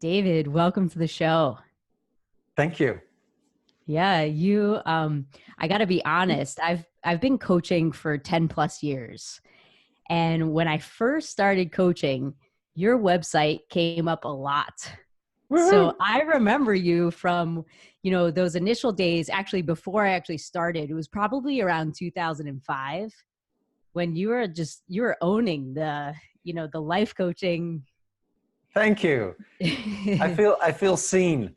David, welcome to the show. Thank you. Yeah, I got to be honest, I've been coaching for 10 plus years. And when I first started coaching, your website came up a lot. Woo-hoo. So I remember you from, those initial days, actually before I actually started. It was probably around 2005 when you were owning the life coaching. Thank you. I feel seen.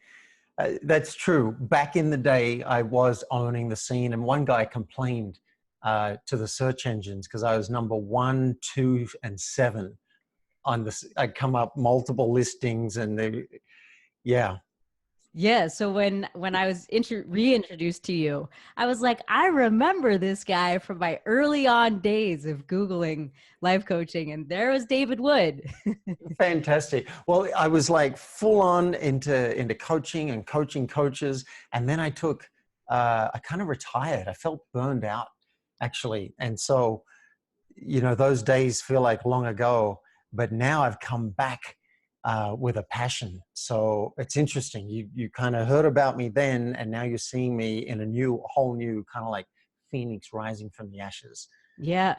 That's true. Back in the day, I was owning the scene, and one guy complained to the search engines because I was number 1, 2, and 7 on this. I'd come up multiple listings, and yeah. Yeah. So when I was reintroduced to you, I was like, I remember this guy from my early on days of Googling life coaching, and there was David Wood. Fantastic. Well, I was like full on into coaching and coaching coaches. And then I kind of retired. I felt burned out actually. And so, those days feel like long ago, but now I've come back with a passion. So it's interesting. You kind of heard about me then, and now you're seeing me in a whole new kind of like phoenix rising from the ashes. Yeah.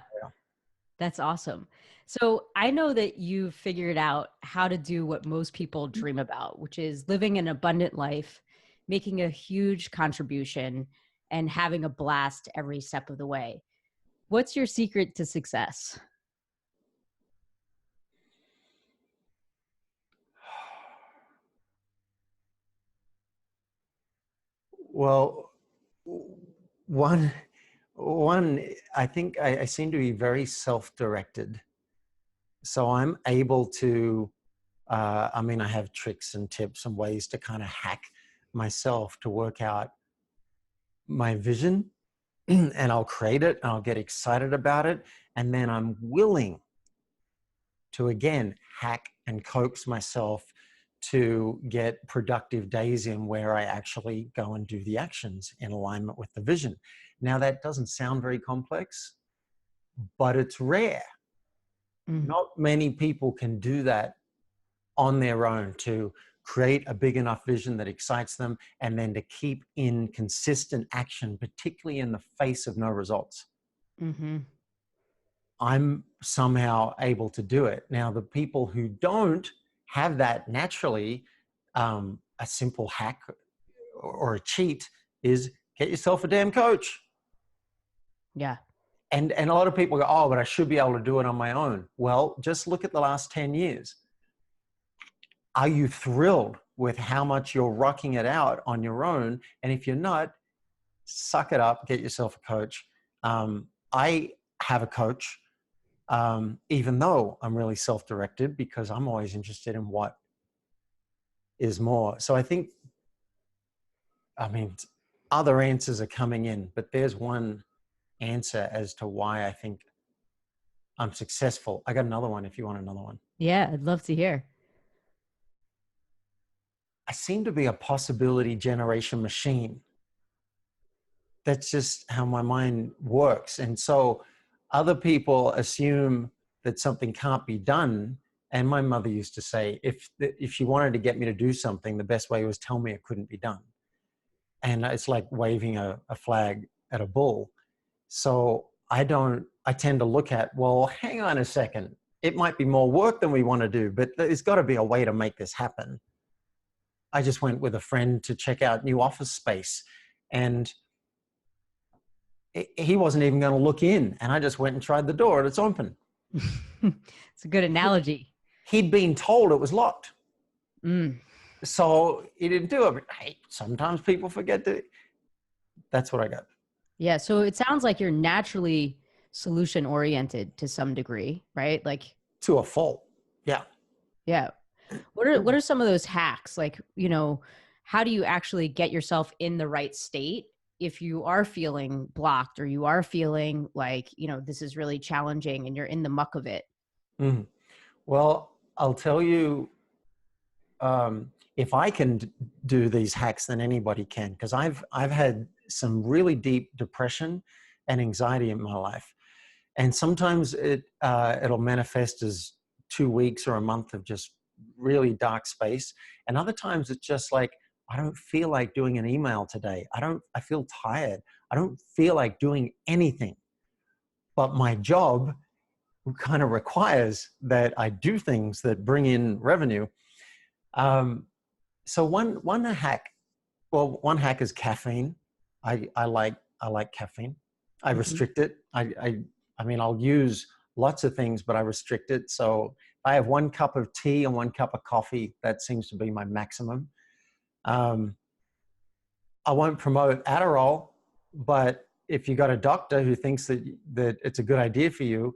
That's awesome. So I know that you've figured out how to do what most people dream about, which is living an abundant life, making a huge contribution, and having a blast every step of the way. What's your secret to success? Well, one, I think I seem to be very self-directed. So I'm able to, I have tricks and tips and ways to kind of hack myself to work out my vision and I'll create it and I'll get excited about it. And then I'm willing to, again, hack and coax myself to get productive days in where I actually go and do the actions in alignment with the vision. Now, that doesn't sound very complex, but it's rare. Not many people can do that on their own, to create a big enough vision that excites them and then to keep in consistent action, particularly in the face of no results. Mm-hmm. I'm somehow able to do it. Now, the people who don't have that naturally, a simple hack or a cheat is get yourself a damn coach. Yeah. And a lot of people go, oh, but I should be able to do it on my own. Well, just look at the last 10 years. Are you thrilled with how much you're rocking it out on your own? And if you're not, suck it up, get yourself a coach. I have a coach, even though I'm really self-directed, because I'm always interested in what is more. So I think, other answers are coming in, but there's one answer as to why I think I'm successful. I got another one if you want another one. Yeah, I'd love to hear. I seem to be a possibility generation machine. That's just how my mind works. And so other people assume that something can't be done. And my mother used to say, if she wanted to get me to do something, the best way was tell me it couldn't be done. And it's like waving a flag at a bull. So I tend to look at, well, hang on a second. It might be more work than we want to do, but there's got to be a way to make this happen. I just went with a friend to check out new office space, and he wasn't even going to look in. And I just went and tried the door and it's open. It's a good analogy. He'd been told it was locked. So he didn't do it. But, hey, sometimes people forget to. That's what I got. Yeah. So it sounds like you're naturally solution oriented to some degree, right? Like to a fault. Yeah. Yeah. What are some of those hacks? Like, how do you actually get yourself in the right state if you are feeling blocked or you are feeling like, this is really challenging and you're in the muck of it? Mm-hmm. Well, I'll tell you, if I can do these hacks, then anybody can, because I've had some really deep depression and anxiety in my life, and sometimes it'll manifest as 2 weeks or a month of just really dark space, and other times it's just like, I don't feel like doing an email today. I feel tired. I don't feel like doing anything, but my job kind of requires that I do things that bring in revenue. Um, so one hack, well, one hack is caffeine. I like caffeine. I Mhm. restrict it. I mean, I'll use lots of things, but I restrict it. So I have 1 cup of tea and 1 cup of coffee. That seems to be my maximum. Um, I won't promote Adderall, but if you got a doctor who thinks that it's a good idea for you,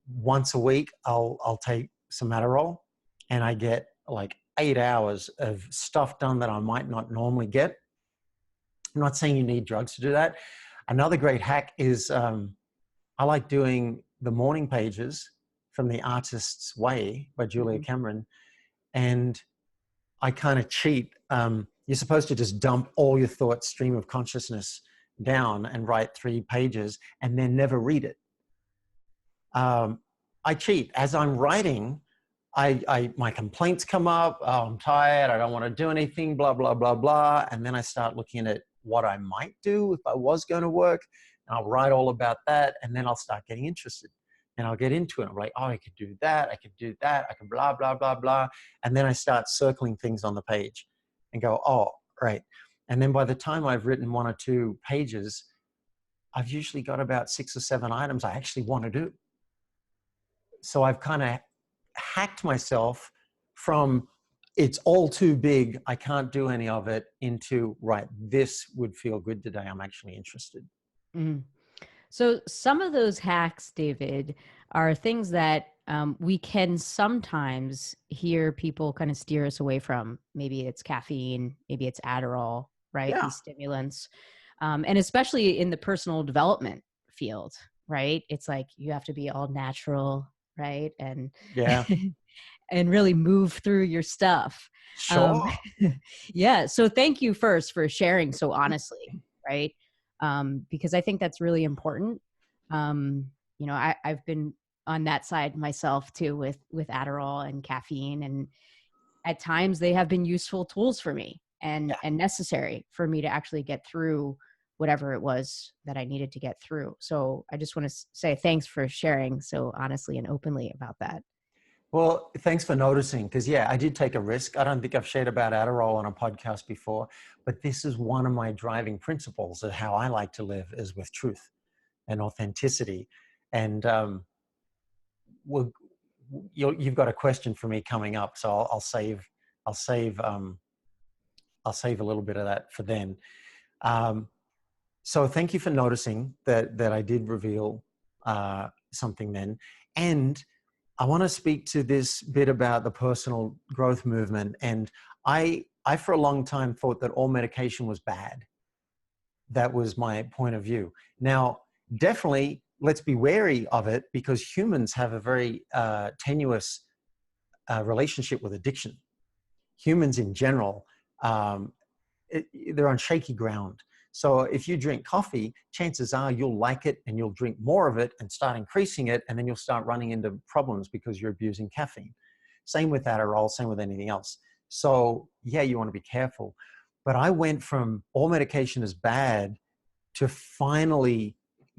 once a week I'll take some Adderall, and I get like 8 hours of stuff done that I might not normally get. I'm not saying you need drugs to do that. Another great hack is I like doing the morning pages from The Artist's Way by Julia Mhm. Cameron, and I kind of cheat. You're supposed to just dump all your thoughts, stream of consciousness down and write 3 pages and then never read it. I cheat. As I'm writing, my complaints come up. Oh, I'm tired. I don't want to do anything, blah, blah, blah, blah. And then I start looking at what I might do if I was going to work. And I'll write all about that. And then I'll start getting interested. And I'll get into it. I'm like, oh, I could do that. I could do that. I could blah, blah, blah, blah. And then I start circling things on the page and go, oh, right. And then by the time I've written 1 or 2 pages, I've usually got about 6 or 7 items I actually want to do. So I've kind of hacked myself from it's all too big, I can't do any of it, into, right, this would feel good today. I'm actually interested. Mhm. So some of those hacks, David, are things that we can sometimes hear people kind of steer us away from. Maybe it's caffeine, maybe it's Adderall, right? Yeah. These stimulants. And especially in the personal development field, right? It's like you have to be all natural, right? And Yeah. and really move through your stuff. Um, Sure. yeah. So thank you first for sharing so honestly, right? Because I think that's really important. I've been on that side myself too with Adderall and caffeine, and at times they have been useful tools for me Yeah. and necessary for me to actually get through whatever it was that I needed to get through. So I just want to say thanks for sharing so honestly and openly about that. Well, thanks for noticing, because yeah, I did take a risk. I don't think I've shared about Adderall on a podcast before, but this is one of my driving principles of how I like to live, is with truth and authenticity. And we'll, you've got a question for me coming up, so I'll save I'll save a little bit of that for then. Um, so thank you for noticing that I did reveal something then. And I want to speak to this bit about the personal growth movement. And I for a long time thought that all medication was bad. That was my point of view. Now, definitely, let's be wary of it, because humans have a very tenuous relationship with addiction. Humans in general, um, they're on shaky ground. So if you drink coffee, chances are you'll like it and you'll drink more of it and start increasing it, and then you'll start running into problems because you're abusing caffeine. Same with Adderall, same with anything else. So yeah, you want to be careful. But I went from all medication is bad to finally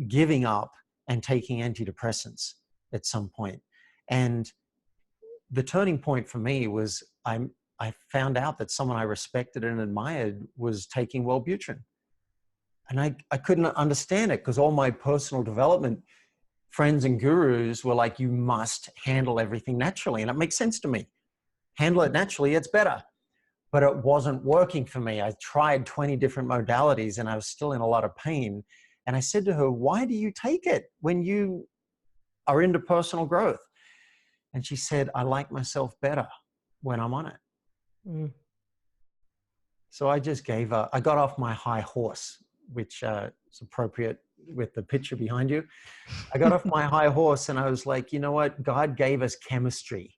giving up and taking antidepressants at some point. And the turning point for me was I found out that someone I respected and admired was taking Wellbutrin. And I couldn't understand it, because all my personal development friends and gurus were like, you must handle everything naturally. And it makes sense to me. Handle it naturally, it's better. But it wasn't working for me. I tried 20 different modalities and I was still in a lot of pain. And I said to her, why do you take it when you are into personal growth? And she said, I like myself better when I'm on it. Mm. So I just gave up. I got off my high horse, which is appropriate with the picture behind you. I got off my high horse and I was like, you know what? God gave us chemistry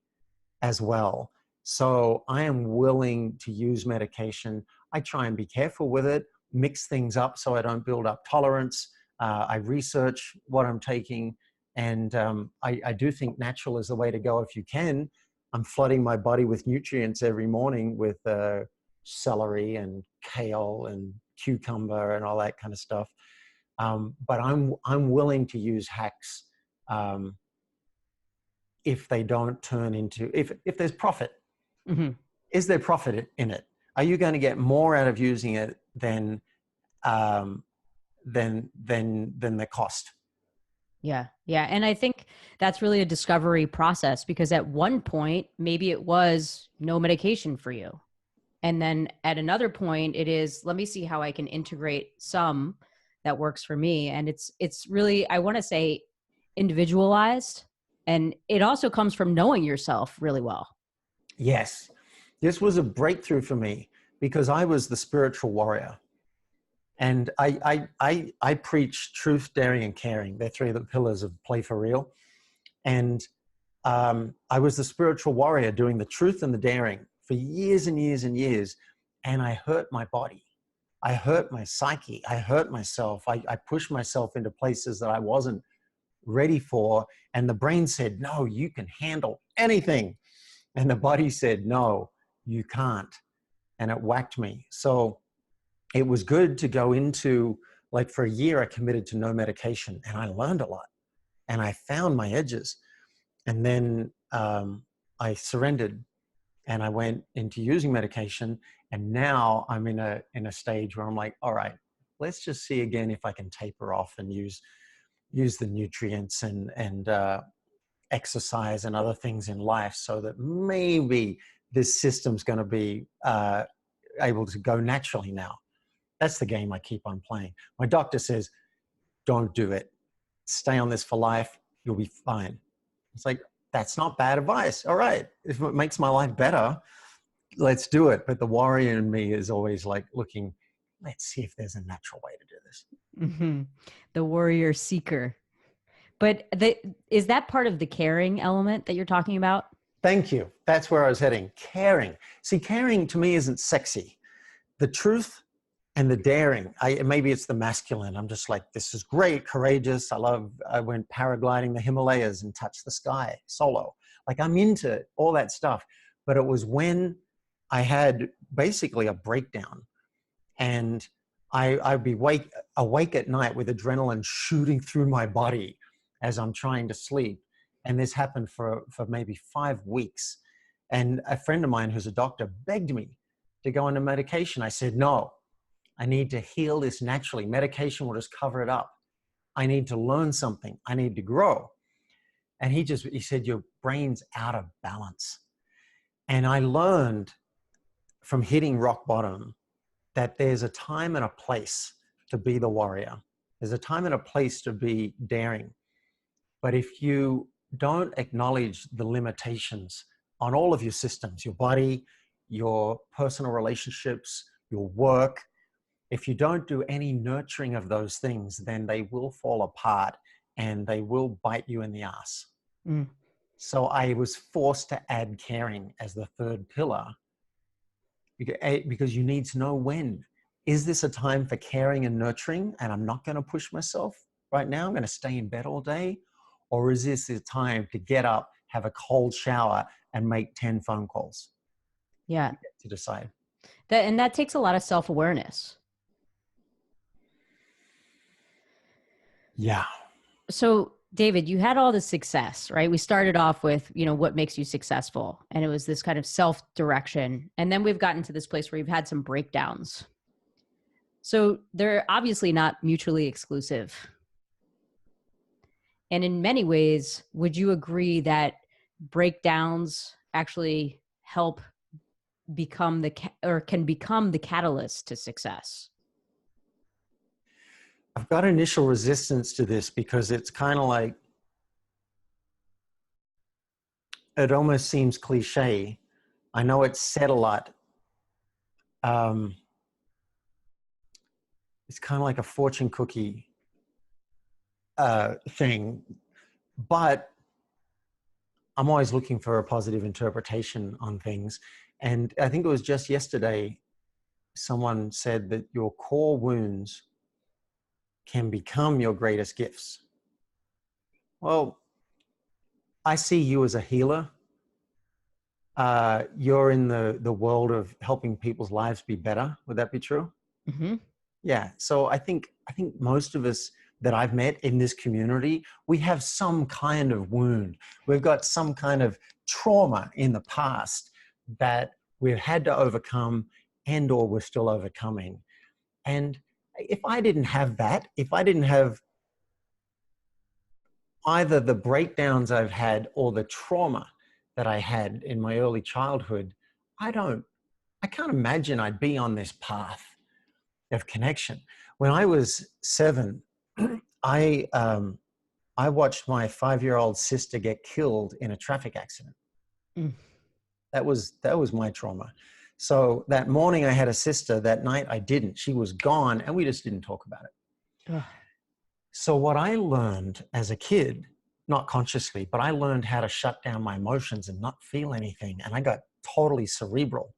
as well. So I am willing to use medication. I try and be careful with it, mix things up so I don't build up tolerance. I research what I'm taking. And I do think natural is the way to go if you can. I'm flooding my body with nutrients every morning with celery and kale and cucumber and all that kind of stuff. But I'm willing to use hacks if they don't turn into, if there's profit. Mm-hmm. Is there profit in it? Are you going to get more out of using it than the cost? Yeah. Yeah. And I think that's really a discovery process, because at one point, maybe it was no medication for you. And then at another point, it is, let me see how I can integrate some that works for me. And it's really, I want to say, individualized. And it also comes from knowing yourself really well. Yes. This was a breakthrough for me because I was the spiritual warrior. And I preach truth, daring, and caring. They're three of the pillars of Play for Real. And I was the spiritual warrior doing the truth and the daring for years and years and years. And I hurt my body. I hurt my psyche. I hurt myself. I pushed myself into places that I wasn't ready for. And the brain said, no, you can handle anything. And the body said, no, you can't. And it whacked me. So it was good to go into, like, for a year, I committed to no medication and I learned a lot and I found my edges. And then I surrendered and I went into using medication. And now I'm in a stage where I'm like, all right, let's just see again if I can taper off and use the nutrients and exercise and other things in life so that maybe this system's going to be able to go naturally now. That's the game I keep on playing. My doctor says, don't do it. Stay on this for life. You'll be fine. It's like, that's not bad advice. All right. If it makes my life better, let's do it. But the warrior in me is always like looking, let's see if there's a natural way to do this. Mm-hmm. The warrior seeker. But is that part of the caring element that you're talking about? Thank you. That's where I was heading. Caring. See, caring to me isn't sexy. The truth and the daring, maybe it's the masculine. I'm just like, this is great, courageous. I went paragliding the Himalayas and touched the sky solo. Like, I'm into all that stuff. But it was when I had basically a breakdown and I'd be awake at night with adrenaline shooting through my body as I'm trying to sleep. And this happened for maybe 5 weeks. And a friend of mine who's a doctor begged me to go on a medication. I said, no, I need to heal this naturally. Medication will just cover it up. I need to learn something. I need to grow. And he said, your brain's out of balance. And I learned from hitting rock bottom that there's a time and a place to be the warrior. There's a time and a place to be daring. But if you don't acknowledge the limitations on all of your systems, your body, your personal relationships, your work, if you don't do any nurturing of those things, then they will fall apart and they will bite you in the ass. Mm. So I was forced to add caring as the third pillar because you need to know when. Is this a time for caring and nurturing and I'm not going to push myself right now? I'm going to stay in bed all day. Or is this the time to get up, have a cold shower and make 10 phone calls? Yeah. To decide. That takes a lot of self-awareness. Yeah. So, David, you had all this success, right? We started off with, what makes you successful. And it was this kind of self-direction. And then we've gotten to this place where you've had some breakdowns. So they're obviously not mutually exclusive. And in many ways, would you agree that breakdowns actually help become can become the catalyst to success? I've got initial resistance to this because it's kind of like, it almost seems cliche. I know it's said a lot. It's kind of like a fortune cookie thing, but I'm always looking for a positive interpretation on things. And I think it was just yesterday, someone said that your core wounds can become your greatest gifts. Well, I see you as a healer. You're in the world of helping people's lives be better. Would that be true? Mm-hmm. Yeah. So I think most of us that I've met in this community, we have some kind of wound. We've got some kind of trauma in the past that we've had to overcome, and or we're still overcoming. And if I didn't have that, if I didn't have either the breakdowns I've had or the trauma that I had in my early childhood, I can't imagine I'd be on this path of connection. When I was 7, I watched my 5-year-old sister get killed in a traffic accident. Mm. That was my trauma. So that morning I had a sister, that night I didn't. She was gone and we just didn't talk about it. Ugh. So what I learned as a kid, not consciously, but I learned how to shut down my emotions and not feel anything. And I got totally cerebral.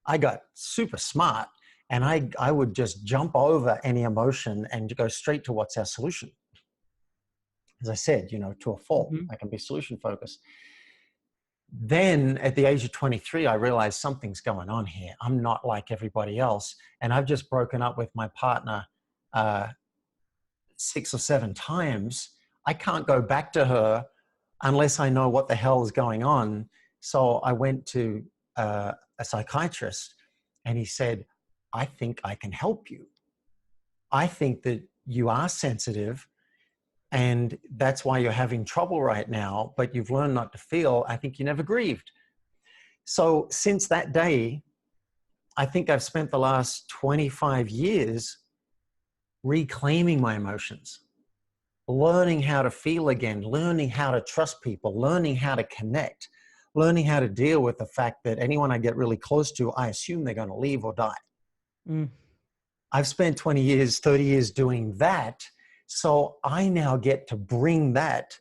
I got super smart, and I would just jump over any emotion and go straight to what's our solution. As I said, to a fault, Mm-hmm. I can be solution focused. Then at the age of 23, I realized something's going on here. I'm not like everybody else. And I've just broken up with my partner 6 or 7 times. I can't go back to her unless I know what the hell is going on. So I went to a psychiatrist, and he said, I think I can help you. I think that you are sensitive, and that's why you're having trouble right now, but you've learned not to feel. I think you never grieved. So since that day, I think I've spent the last 25 years reclaiming my emotions, learning how to feel again, learning how to trust people, learning how to connect, learning how to deal with the fact that anyone I get really close to, I assume they're going to leave or die. Mm. I've spent 20 years, 30 years doing that. So I now get to bring that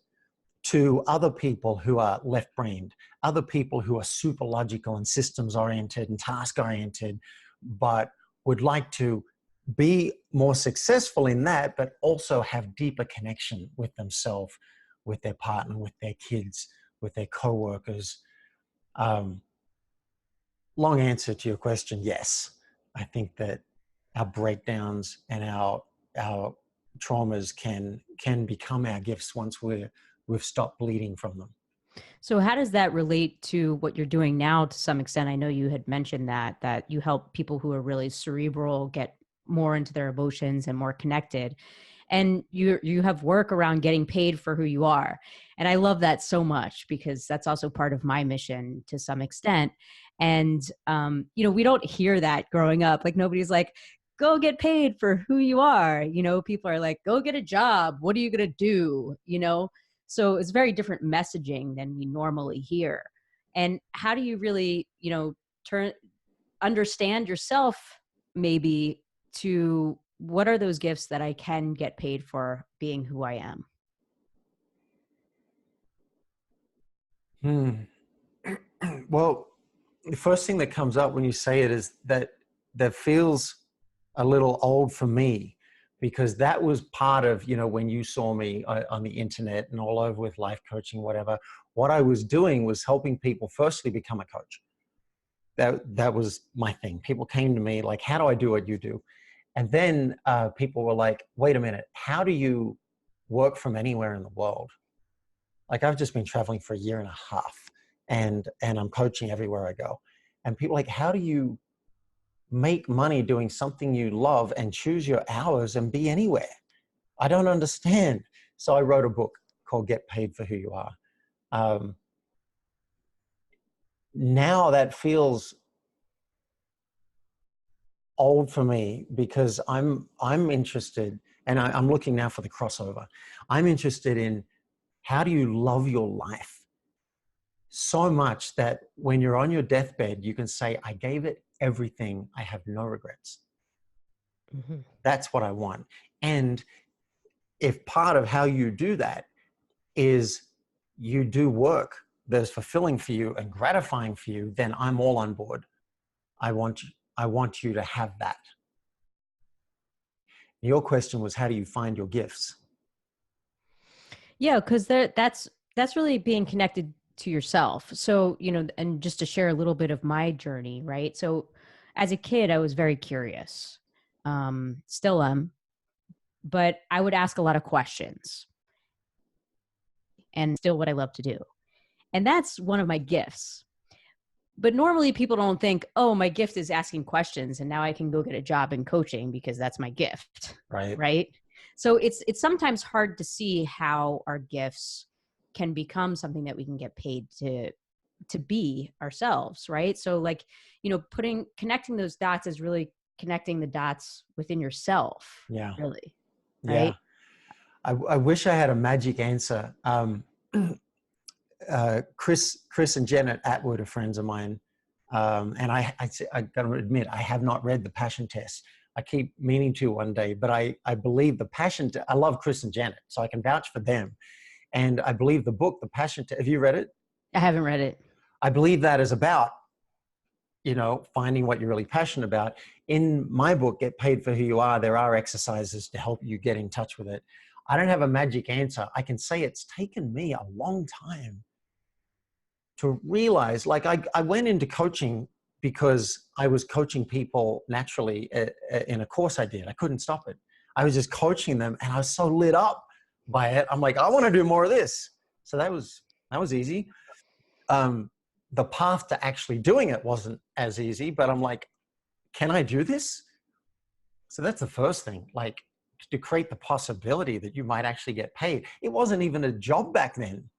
to other people who are left-brained, other people who are super logical and systems-oriented and task-oriented, but would like to be more successful in that, but also have deeper connection with themselves, with their partner, with their kids, with their coworkers. Long answer to your question, yes. I think that our breakdowns and our traumas can become our gifts once we've stopped bleeding from them. So how does that relate to what you're doing now to some extent? I know you had mentioned that you help people who are really cerebral get more into their emotions and more connected. And you have work around getting paid for who you are. And I love that so much because that's also part of my mission to some extent. And we don't hear that growing up. Like nobody's like, go get paid for who you are. People are like, go get a job. What are you going to do? So it's very different messaging than we normally hear. And how do you really, understand yourself maybe to what are those gifts that I can get paid for being who I am? Well, the first thing that comes up when you say it is that feels a little old for me, because that was part of, when you saw me on the internet and all over with life coaching, whatever, what I was doing was helping people firstly become a coach. That was my thing. People came to me like, how do I do what you do? And then people were like, wait a minute, how do you work from anywhere in the world? Like I've just been traveling for 1.5 years and I'm coaching everywhere I go. And people are like, how do you make money doing something you love and choose your hours and be anywhere? I don't understand. So I wrote a book called Get Paid for Who You Are. Now that feels old for me because I'm interested, and I'm looking now for the crossover. I'm interested in how do you love your life so much that when you're on your deathbed, you can say, I gave it everything. I have no regrets. Mm-hmm. That's what I want. And if part of how you do that is you do work that is fulfilling for you and gratifying for you, then I'm all on board. I want you to have that. Your question was, how do you find your gifts? Yeah, because that's really being connected to yourself. So, and just to share a little bit of my journey, right? So as a kid, I was very curious. Still am, but I would ask a lot of questions, and still what I love to do. And that's one of my gifts. But normally people don't think, oh, my gift is asking questions and now I can go get a job in coaching because that's my gift. Right. Right. So it's sometimes hard to see how our gifts can become something that we can get paid to be ourselves. Right. So like, connecting those dots is really connecting the dots within yourself. Yeah. Really. Yeah. Right. I wish I had a magic answer. Chris and Janet Atwood are friends of mine. And I got to admit, I have not read The Passion Test. I keep meaning to one day, but I believe I love Chris and Janet, so I can vouch for them. And I believe the book, The Passion Test, have you read it? I haven't read it. I believe that is about, finding what you're really passionate about. In my book, Get Paid for Who You Are, there are exercises to help you get in touch with it. I don't have a magic answer. I can say it's taken me a long time to realize, like I went into coaching because I was coaching people naturally in a course I did. I couldn't stop it. I was just coaching them and I was so lit up by it. I'm like, I want to do more of this. So that was easy. The path to actually doing it wasn't as easy, but I'm like, can I do this? So that's the first thing, like to create the possibility that you might actually get paid. It wasn't even a job back then.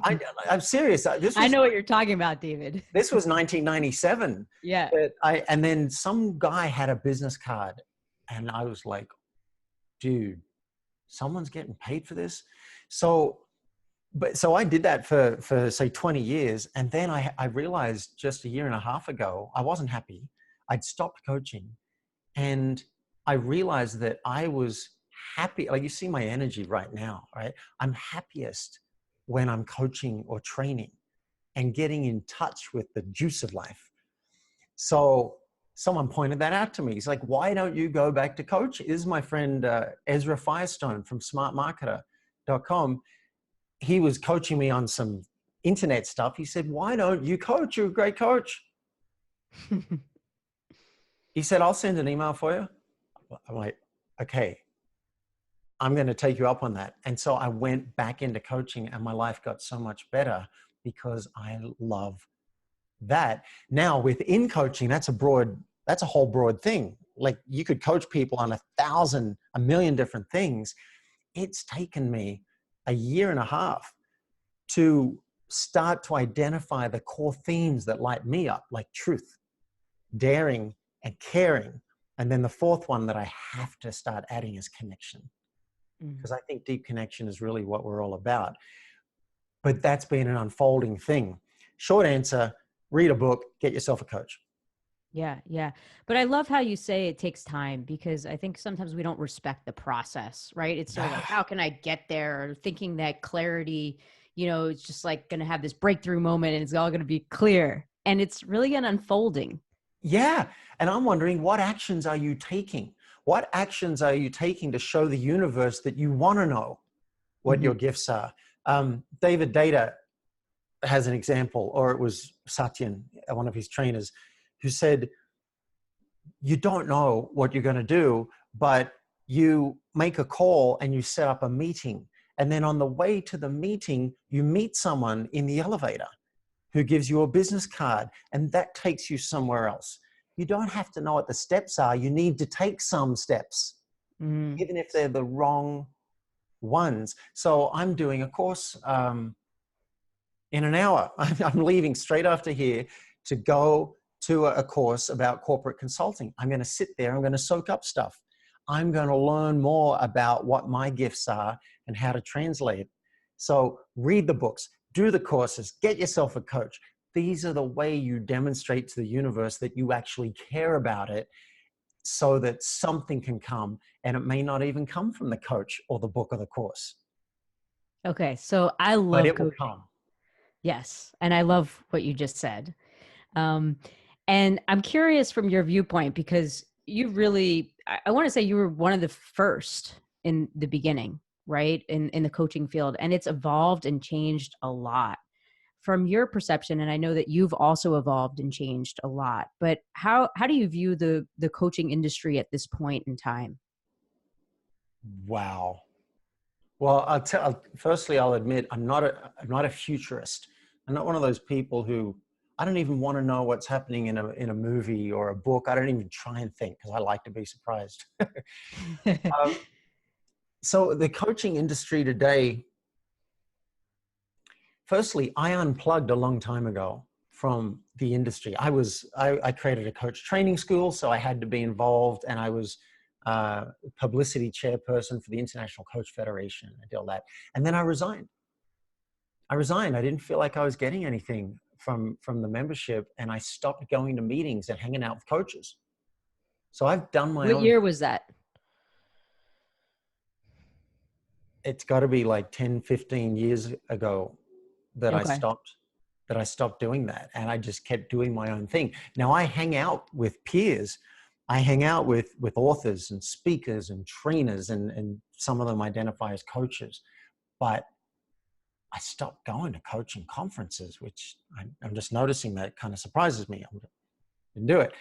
I'm serious. I know what you're talking about, David. This was 1997. Yeah. And then some guy had a business card and I was like, dude, someone's getting paid for this. So I did that for say 20 years. And then I realized just a year and a half ago, I wasn't happy. I'd stopped coaching and I realized that I was happy. Like you see my energy right now, right? I'm happiest when I'm coaching or training and getting in touch with the juice of life. So someone pointed that out to me. He's like, why don't you go back to coaching? This is my friend Ezra Firestone from smartmarketer.com. He was coaching me on some internet stuff. He said, why don't you coach? You're a great coach. He said, I'll send an email for you. I'm like, okay, I'm going to take you up on that. And so I went back into coaching and my life got so much better because I love that. Now within coaching, that's a whole broad thing. Like you could coach people on 1,000, 1,000,000 different things. It's taken me a year and a half to start to identify the core themes that light me up, like truth, daring, and caring. And then the fourth one that I have to start adding is connection. Because I think deep connection is really what we're all about. But that's been an unfolding thing. Short answer, read a book, get yourself a coach. Yeah, yeah. But I love how you say it takes time because I think sometimes we don't respect the process, right? It's sort of like, how can I get there? Or thinking that clarity, it's just like going to have this breakthrough moment and it's all going to be clear. And it's really an unfolding. Yeah. And I'm wondering, what actions are you taking? What actions are you taking to show the universe that you want to know what your gifts are? David Data has an example, or it was Satyan, one of his trainers, who said, you don't know what you're going to do, but you make a call and you set up a meeting. And then on the way to the meeting, you meet someone in the elevator who gives you a business card, and that takes you somewhere else. You don't have to know what the steps are. You need to take some steps, even if they're the wrong ones. So I'm doing a course in an hour. I'm leaving straight after here to go to a course about corporate consulting. I'm going to sit there. I'm going to soak up stuff. I'm going to learn more about what my gifts are and how to translate it. So read the books, do the courses, get yourself a coach. These are the way you demonstrate to the universe that you actually care about it. so that something can come, and it may not even come from the coach or the book or the course, Okay. So I but love it will coaching. come. Yes. And I love what you just said. Um, and I'm curious from your viewpoint, because you really, I want to say you were one of the first in the beginning, right? In the coaching field, and it's evolved and changed a lot from your perception. And I know that you've also evolved and changed a lot, but how do you view the coaching industry at this point in time? Wow. Well, firstly, I'll admit I'm not a futurist. I'm not one of those people who, I don't even want to know what's happening in a movie or a book. I don't even try and think, because I like to be surprised. So the coaching industry today, firstly, I unplugged a long time ago from the industry. I created a coach training school, so I had to be involved, and I was publicity chairperson for the International Coach Federation. I did all that. And then I resigned. I didn't feel like I was getting anything from the membership, and I stopped going to meetings and hanging out with coaches. So I've done my What own. year was that? It's got to be like 10, 15 years ago that Okay. I stopped doing that. And I just kept doing my own thing. Now I hang out with peers. I hang out with authors and speakers and trainers, and some of them identify as coaches. But I stopped going to coaching conferences, which I'm just noticing that kind of surprises me. I didn't do it.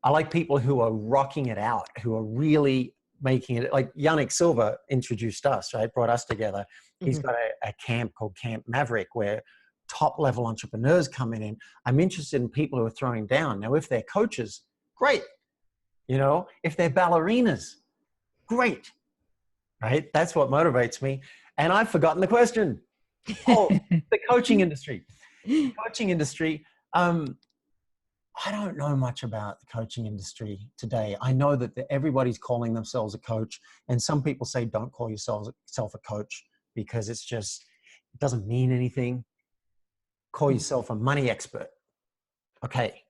I like people who are rocking it out, who are really making it, like Yannick Silva introduced us, right? Brought us together. He's got a camp called Camp Maverick, where top level entrepreneurs come in. I'm interested in people who are throwing down. Now, if they're coaches, great. You know, if they're ballerinas, great, right? That's what motivates me. And I've forgotten the question. Oh, the coaching industry. The coaching industry. I don't know much about the coaching industry today. I know that everybody's calling themselves a coach, and some people say don't call yourself a coach because it doesn't mean anything. Call yourself a money expert. Okay,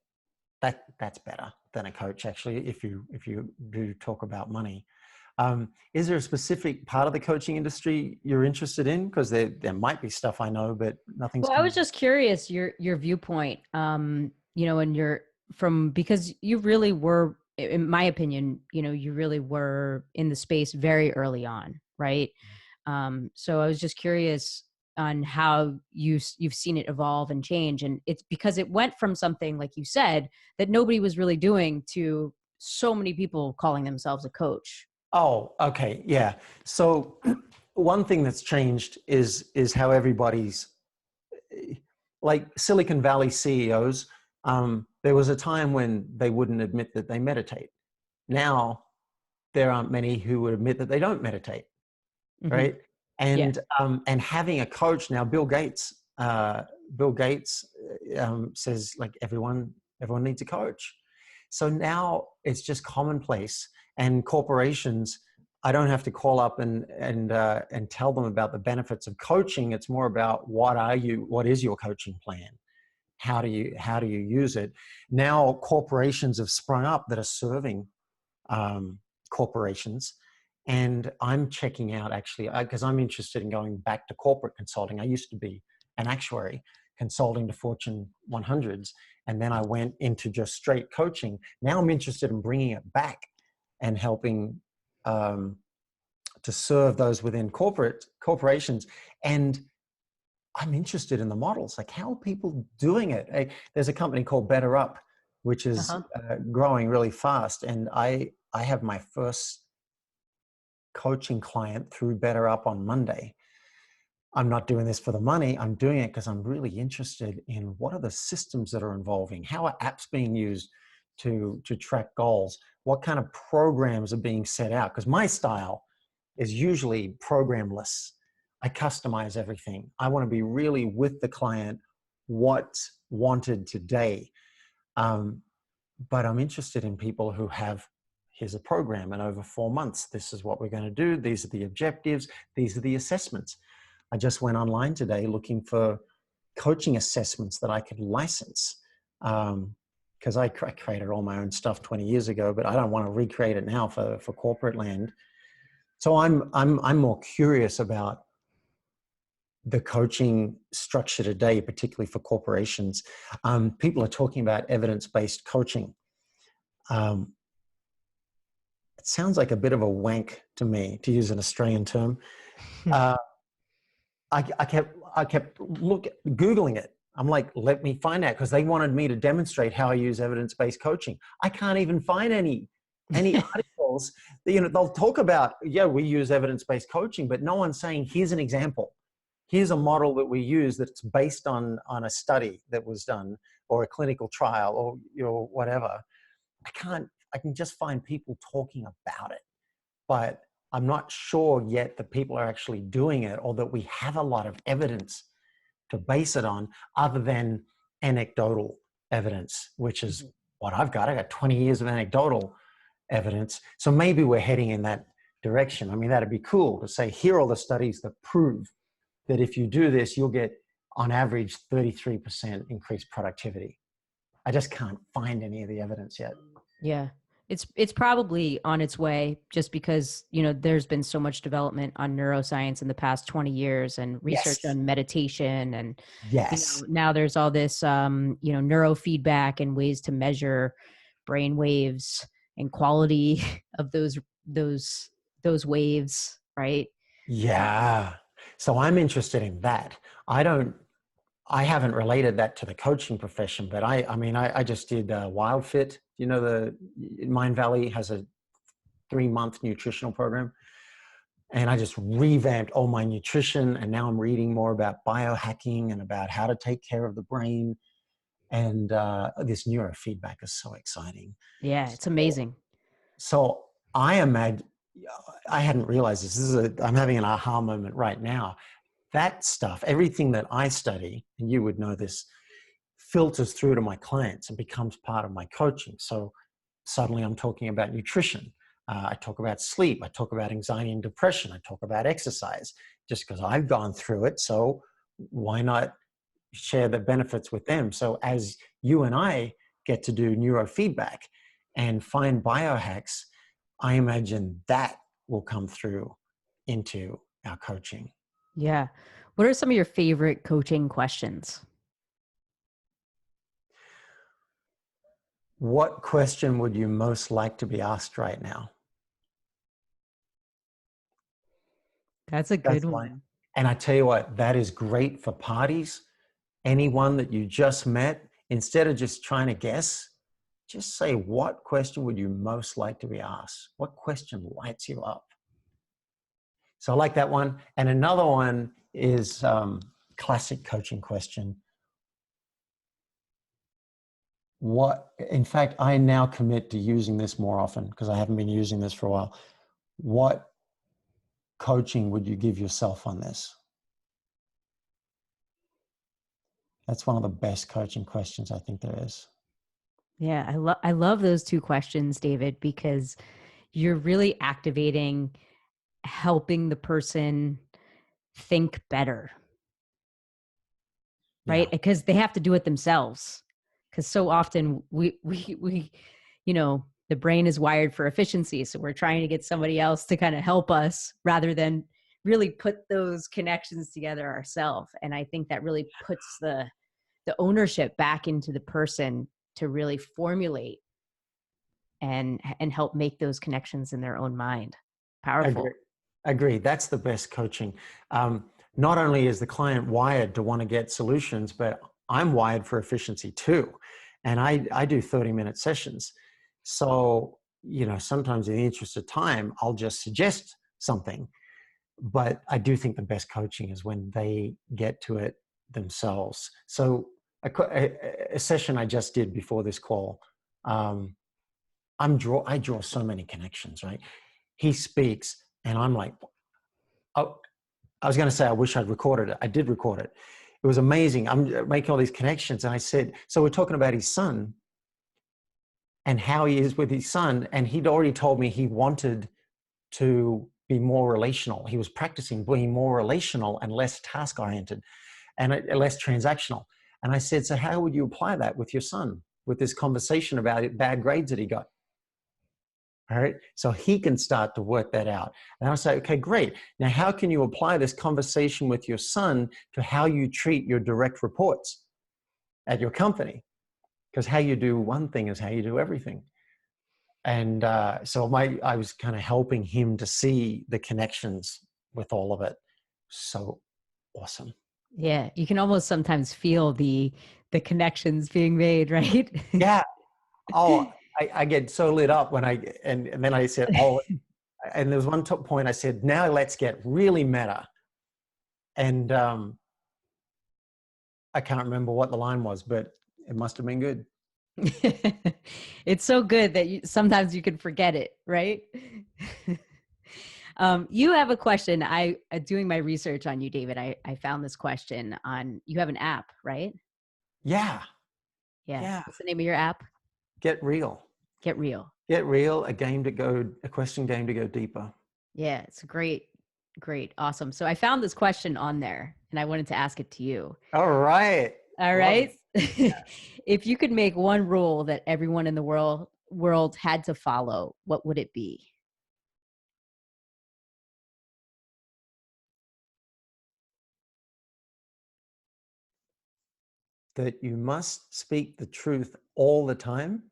that's better than a coach, actually, if you do talk about money. Is there a specific part of the coaching industry you're interested in? Because there might be stuff I know, but nothing's Well, I coming. was just curious your viewpoint, and because you really were, in my opinion, you really were in the space very early on, right? So I was just curious on how you've seen it evolve and change, and it's because it went from something, like you said, that nobody was really doing, to so many people calling themselves a coach. Oh, okay. Yeah. So one thing that's changed is how everybody's, like Silicon Valley CEOs. There was a time when they wouldn't admit that they meditate. Now there aren't many who would admit that they don't meditate, Hmm. right? Yeah. And having a coach now, Bill Gates says, like, everyone needs a coach. So now it's just commonplace, and corporations, I don't have to call up and tell them about the benefits of coaching. It's more about what is your coaching plan? How do you use it? Now corporations have sprung up that are serving corporations. And I'm checking out, actually, because I'm interested in going back to corporate consulting. I used to be an actuary consulting to Fortune 100s, and then I went into just straight coaching. Now I'm interested in bringing it back and helping to serve those within corporations. And I'm interested in the models, like how are people doing it? There's a company called Better Up, which is Uh-huh. growing really fast. And I have my first coaching client through Better Up on Monday. I'm not doing this for the money. I'm doing it because I'm really interested in what are the systems that are involving, how are apps being used to track goals, what kind of programs are being set out. Because my style is usually programless. I customize everything. I want to be really with the client, what's wanted today. But I'm interested in people who have, here's a program, and over 4 months, this is what we're going to do. These are the objectives. These are the assessments. I just went online today looking for coaching assessments that I could license, because I created all my own stuff 20 years ago, but I don't want to recreate it now for corporate land. So I'm more curious about the coaching structure today, particularly for corporations. People are talking about evidence-based coaching. It sounds like a bit of a wank to me, to use an Australian term. I kept Googling it. I'm like, let me find out, because they wanted me to demonstrate how I use evidence-based coaching. I can't even find any articles. They'll talk about, yeah, we use evidence-based coaching, but no one's saying, here's an example. Here's a model that we use that's based on a study that was done, or a clinical trial, or whatever. I can just find people talking about it, but I'm not sure yet that people are actually doing it, or that we have a lot of evidence to base it on, other than anecdotal evidence, which is what I've got. I got 20 years of anecdotal evidence. So maybe we're heading in that direction. I mean, that'd be cool to say, here are all the studies that prove that if you do this, you'll get on average 33% increased productivity. I just can't find any of the evidence yet. Yeah. It's probably on its way, just because, there's been so much development on neuroscience in the past 20 years, and research Yes. on meditation. And Yes. now there's all this, neurofeedback and ways to measure brain waves and quality of those waves. Right. Yeah. So I'm interested in that. I haven't related that to the coaching profession, but I just did WildFit. The Mind Valley has a 3-month nutritional program, and I just revamped all my nutrition. And now I'm reading more about biohacking and about how to take care of the brain. And this neurofeedback is so exciting. Yeah, it's amazing. So I imagine, I hadn't realized this. I'm having an aha moment right now. That stuff, everything that I study, and you would know this, filters through to my clients and becomes part of my coaching. So suddenly I'm talking about nutrition. I talk about sleep. I talk about anxiety and depression. I talk about exercise, just because I've gone through it. So why not share the benefits with them? So as you and I get to do neurofeedback and find biohacks, I imagine that will come through into our coaching. Yeah. What are some of your favorite coaching questions? What question would you most like to be asked right now? That's a good one. And I tell you what, that is great for parties. Anyone that you just met, instead of just trying to guess, just say, what question would you most like to be asked? What question lights you up? So I like that one. And another one is classic coaching question. In fact, I now commit to using this more often, because I haven't been using this for a while. What coaching would you give yourself on this? That's one of the best coaching questions I think there is. Yeah, I love those two questions, David, because you're really activating helping the person think better. Right? Yeah. Because they have to do it themselves. Because so often we the brain is wired for efficiency. So we're trying to get somebody else to kind of help us, rather than really put those connections together ourselves. And I think that really puts the ownership back into the person to really formulate and help make those connections in their own mind. Powerful. Agree. That's the best coaching. Not only is the client wired to want to get solutions, but I'm wired for efficiency too. And I do 30-minute sessions. So, sometimes in the interest of time, I'll just suggest something. But I do think the best coaching is when they get to it themselves. So a session I just did before this call, I draw so many connections, right? He speaks and I'm like, oh, I was going to say, I wish I'd recorded it. I did record it. It was amazing. I'm making all these connections. And I said, so we're talking about his son and how he is with his son. And he'd already told me he wanted to be more relational. He was practicing being more relational and less task oriented and less transactional. And I said, so how would you apply that with your son? with this conversation about bad grades that he got. All right. So he can start to work that out. And I'll say, okay, great. Now, how can you apply this conversation with your son to how you treat your direct reports at your company? Because how you do one thing is how you do everything. And so I was kind of helping him to see the connections with all of it. So awesome. Yeah, you can almost sometimes feel the connections being made, right? Yeah. Oh, I get so lit up when and then I said, oh, and there was one top point I said, now let's get really meta. And I can't remember what the line was, but it must have been good. It's so good that sometimes you can forget it, right? You have a question. Doing my research on you, David, I found this question on, you have an app, right? Yeah. Yeah. Yeah. What's the name of your app? Get real. Get Real. Get real, a question game to go deeper. Yeah, it's great. Awesome. So I found this question on there and I wanted to ask it to you. All right. All Love right. it. If you could make one rule that everyone in the world had to follow, what would it be? That you must speak the truth all the time,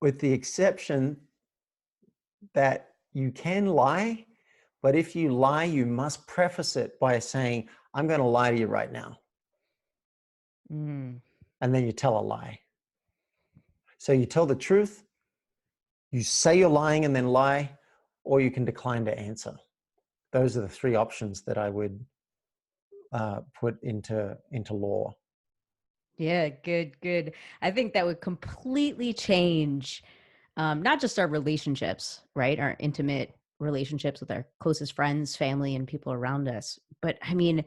with the exception that you can lie, but if you lie, you must preface it by saying, I'm going to lie to you right now. Mm. And then you tell a lie. So you tell the truth, you say you're lying and then lie, or you can decline to answer. Those are the three options that I would put into law. Yeah, good. I think that would completely change not just our relationships, right? Our intimate relationships with our closest friends, family, and people around us. But I mean,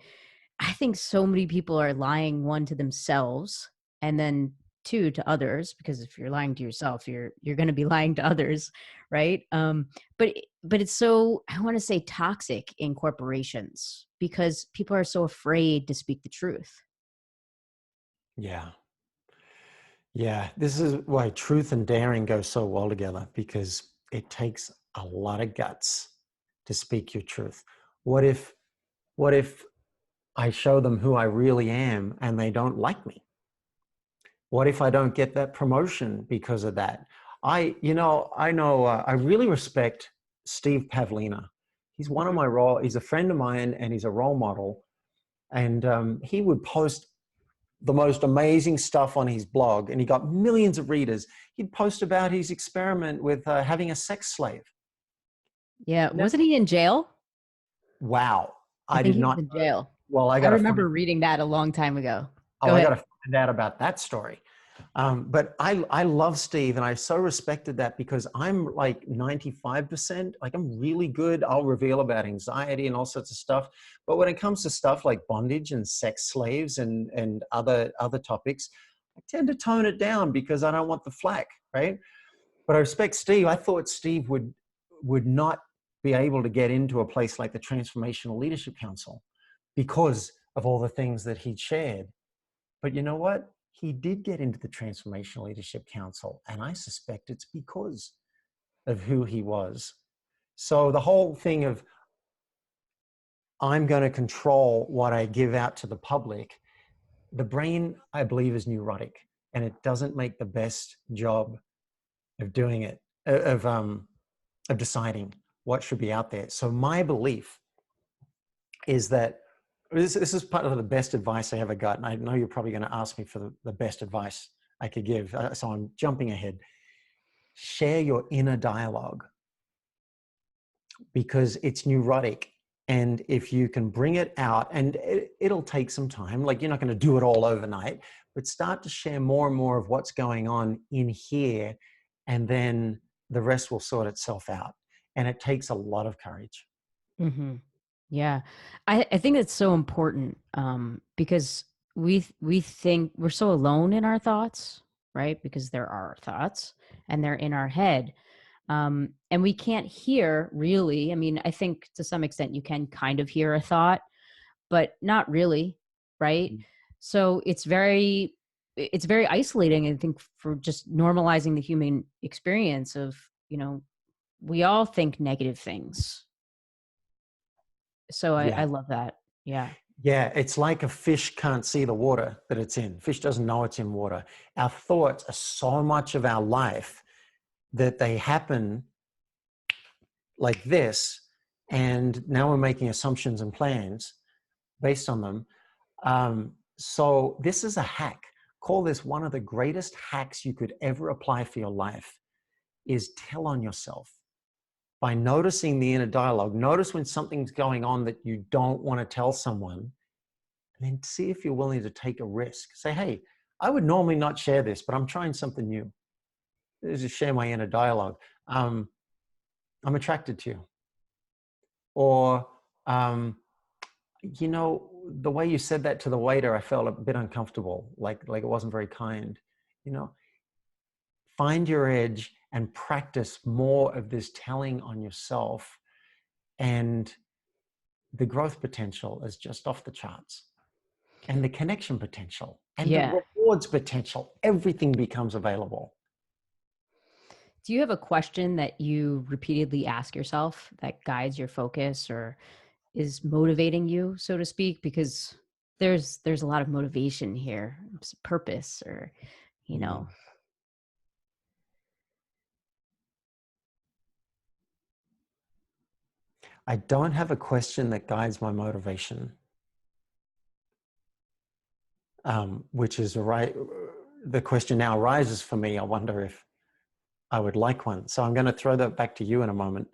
I think so many people are lying, one, to themselves, and then two, to others, because if you're lying to yourself, you're going to be lying to others, right? But it's so, I want to say, toxic in corporations because people are so afraid to speak the truth. Yeah. Yeah. This is why truth and daring go so well together, because it takes a lot of guts to speak your truth. What if I show them who I really am and they don't like me? What if I don't get that promotion because of that? I really respect Steve Pavlina. He's one of he's a friend of mine and he's a role model. And he would post the most amazing stuff on his blog and he got millions of readers. He'd post about his experiment with having a sex slave. Yeah. Wasn't he in jail? Wow. I I think did he was not. in jail. Well, I remember reading that a long time ago. Go I ahead. got to find out about that story. But I love Steve and I so respected that because I'm like 95%, like I'm really good. I'll reveal about anxiety and all sorts of stuff. But when it comes to stuff like bondage and sex slaves and other topics, I tend to tone it down because I don't want the flack, right? But I respect Steve. I thought Steve would not be able to get into a place like the Transformational Leadership Council because of all the things that he'd shared. But you know what? He did get into the Transformational Leadership Council, and I suspect it's because of who he was. So the whole thing of I'm going to control what I give out to the public, the brain, I believe, is neurotic, and it doesn't make the best job of doing it, of deciding what should be out there. So my belief is that this is part of the best advice I ever got. And I know you're probably going to ask me for the best advice I could give. So I'm jumping ahead. Share your inner dialogue because it's neurotic. And if you can bring it out, and it'll take some time, like you're not going to do it all overnight, but start to share more and more of what's going on in here. And then the rest will sort itself out. And it takes a lot of courage. Mm-hmm. Yeah. I think it's so important because we think we're so alone in our thoughts, right? Because there are our thoughts and they're in our head. And we can't hear really. I mean, I think to some extent you can kind of hear a thought, but not really, right? So it's very isolating, I think, for just normalizing the human experience of, we all think negative things. So I Yeah. love that. Yeah. Yeah, it's like a fish can't see the water that it's in. Fish doesn't know it's in water. Our thoughts are so much of our life that they happen like this, and now we're making assumptions and plans based on them. So this is a hack. Call this one of the greatest hacks you could ever apply for your life, is tell on yourself. By noticing the inner dialogue, notice when something's going on that you don't want to tell someone, and then see if you're willing to take a risk. Say, hey, I would normally not share this, but I'm trying something new. Just share my inner dialogue. I'm attracted to you. Or, the way you said that to the waiter, I felt a bit uncomfortable, like it wasn't very kind. Find your edge and practice more of this telling on yourself, and the growth potential is just off the charts. And the connection potential and the Yeah. rewards potential, everything becomes available. Do you have a question that you repeatedly ask yourself that guides your focus or is motivating you, so to speak? Because there's a lot of motivation here, purpose, or, I don't have a question that guides my motivation, which is right. The question now arises for me. I wonder if I would like one. So I'm going to throw that back to you in a moment.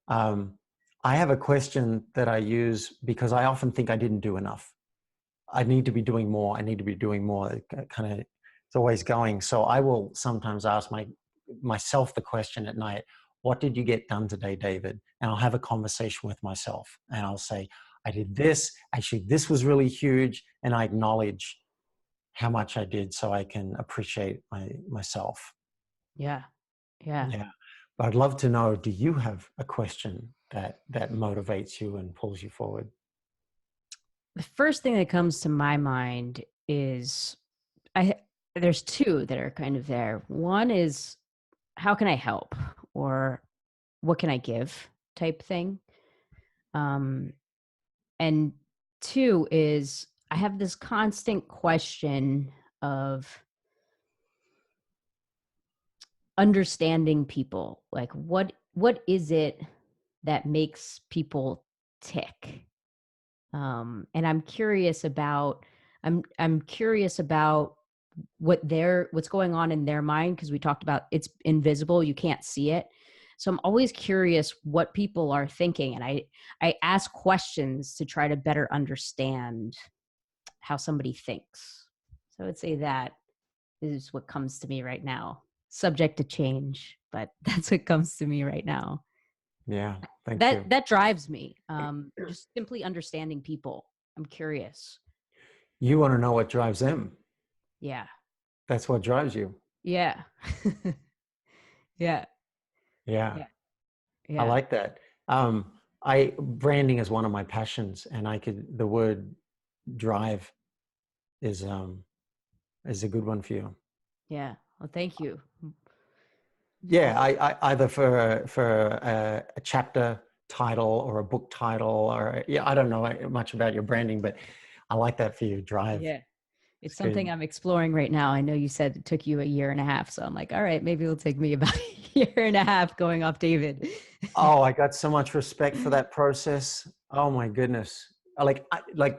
I have a question that I use because I often think I didn't do enough. I need to be doing more. I need to be doing more. It's always going. So I will sometimes ask myself the question at night, what did you get done today, David? And I'll have a conversation with myself and I'll say, I did this. Actually, this was really huge. And I acknowledge how much I did so I can appreciate myself. Yeah. Yeah. Yeah. But I'd love to know, do you have a question that motivates you and pulls you forward? The first thing that comes to my mind is there's two that are kind of there. One is, how can I help, or what can I give, type thing. And two is, I have this constant question of understanding people. Like, what is it that makes people tick? And I'm curious about what's going on in their mind, because we talked about it's invisible, you can't see it. So I'm always curious what people are thinking, and I ask questions to try to better understand how somebody thinks. So I would say that is what comes to me right now. Subject to change, but that's what comes to me right now. Yeah, thank you. That drives me. Just simply understanding people. I'm curious. You want to know what drives them. Yeah. That's what drives you. Yeah. Yeah. Yeah. Yeah. I Yeah. like that. Branding is one of my passions, and the word drive is a good one for you. Yeah. Well, thank you. Yeah. I either for a chapter title or a book title, or I don't know much about your branding, but I like that for you. Drive. Yeah. It's something good. I'm exploring right now. I know you said it took you a year and a half. So I'm like, all right, maybe it'll take me about a year and a half going off David. Oh, I got so much respect for that process. Oh my goodness. Like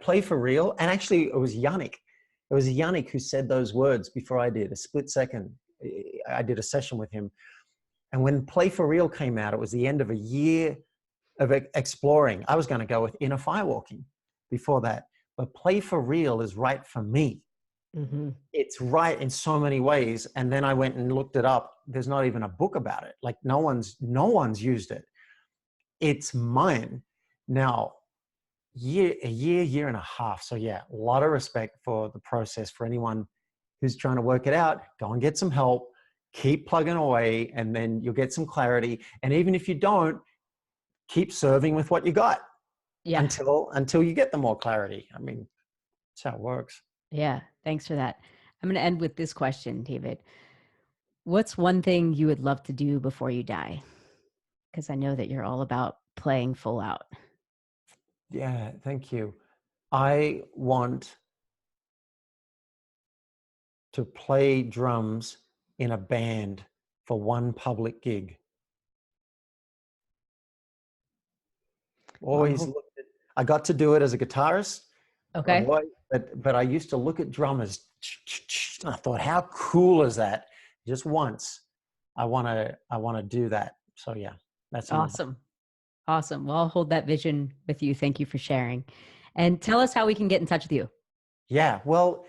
play for real. And actually it was Yannick. It was Yannick who said those words before I did. A split second. I did a session with him. And when Play for Real came out, it was the end of a year of exploring. I was going to go with inner firewalking before that. But Play for Real is right for me. Mm-hmm. It's right in so many ways. And then I went and looked it up. There's not even a book about it. Like no one's used it. It's mine. Now, a year and a half. So yeah, a lot of respect for the process. For anyone who's trying to work it out, go and get some help, keep plugging away, and then you'll get some clarity. And even if you don't, keep serving with what you got. Yeah. Until you get the more clarity. I mean, that's how it works. Yeah, thanks for that. I'm going to end with this question, David. What's one thing you would love to do before you die? Because I know that you're all about playing full out. Yeah, thank you. I want to play drums in a band for one public gig. Well, I'm Always looked at, I got to do it as a guitarist. okay. But I used to look at drummers and I thought, how cool is that? Just once. I wanna do that. So yeah, that's on my bucket. Awesome. Awesome. Well, I'll hold that vision with you. Thank you for sharing. And tell us how we can get in touch with you. Yeah. Well,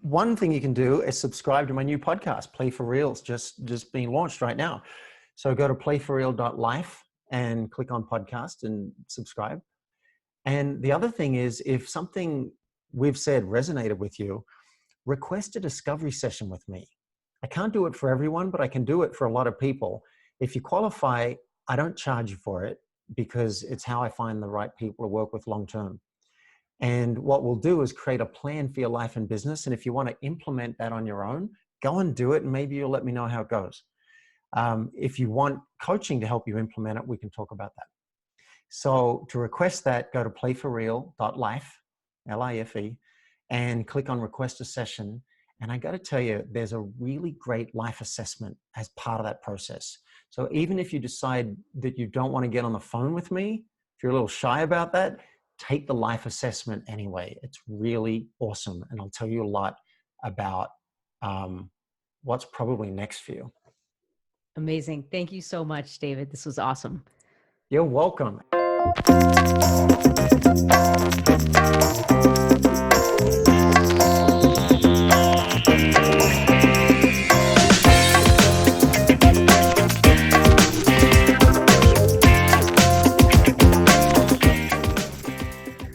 one thing you can do is subscribe to my new podcast, Play for Reals, just being launched right now. So go to playforreal.life and click on podcast and subscribe. And the other thing is, if something we've said resonated with you, request a discovery session with me. I can't do it for everyone, but I can do it for a lot of people. If you qualify, I don't charge you for it because it's how I find the right people to work with long term. And what we'll do is create a plan for your life and business. And if you want to implement that on your own, go and do it. And maybe you'll let me know how it goes. If you want coaching to help you implement it, we can talk about that. So to request that, go to playforreal.life, L-I-F-E, and click on request a session. And I got to tell you, there's a really great life assessment as part of that process. So even if you decide that you don't want to get on the phone with me, if you're a little shy about that, take the life assessment anyway. It's really awesome. And I'll tell you a lot about what's probably next for you. Amazing. Thank you so much, David. This was awesome. You're welcome.